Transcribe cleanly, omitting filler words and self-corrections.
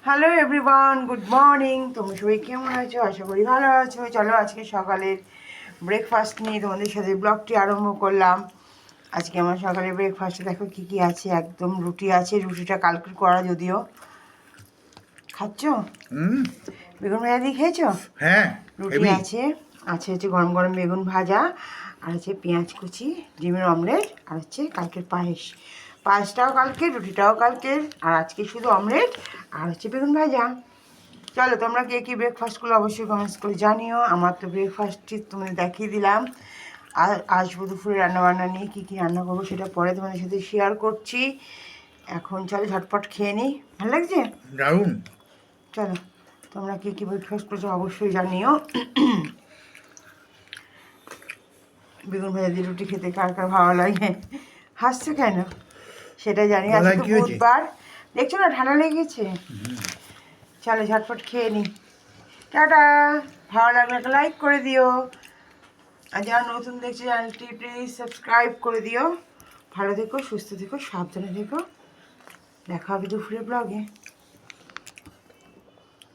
Hello everyone, good morning. তোমরা সবাই কেমন আছো? আশা করি ভালো আছো। চলো আজকে সকালের ব্রেকফাস্ট নিয়ে তোমাদের সাথে ব্লগটি আরম্ভ করলাম। আজকে আমার সকালের ব্রেকফাস্টে দেখো কী কী আছে। একদম রুটি আছে, রুটিটা কালকে করা যদিও। খাচ্ছ? বেগুন ভাজা দিয়ে খেয়েছো? হ্যাঁ, রুটি আছে, হচ্ছে গরম গরম বেগুন ভাজা, আর হচ্ছে পেঁয়াজ কুচি, ডিমের অমলেট, আর হচ্ছে কালকের পায়েস। পায়েসটাও কালকে, রুটিটাও কালকের, আর আজকে শুধু অমলেট আর হচ্ছে বেগুন ভাজা। চলো তোমরা কে কী ব্রেকফাস্টগুলো অবশ্যই কমেন্টস করে জানিও। আমার তো ব্রেকফাস্টটি তোমাদের দেখিয়ে দিলাম। আর আসবো দুপুরে রান্নাবান্না নিয়ে, কী কী রান্না করবো সেটা পরে তোমাদের সাথে শেয়ার করছি। এখন চলো ঝটপট খেয়ে নিই। ভালো লাগছে? দারুণ। চলো তোমরা কী কী ব্রেকফাস্ট করছো অবশ্যই জানিও। বেগুন ভাজা দিয়ে রুটি খেতে কার কার ভালো লাগে? হাসছে কেন সেটা জানি। আজকে তো বুধবার, দেখছো না ঠান্ডা লেগে গেছে। চলো ঝটপট খেয়ে নিই। টাটা। ভালো লাগলে একটা লাইক করে দিও, আর যারা নতুন দেখছে চ্যানেলটি প্লিজ সাবস্ক্রাইব করে দিও। ভালো থেকো, সুস্থ থেকো, সাবধানে থেকো। দেখা হবে দুপুরের ব্লগে।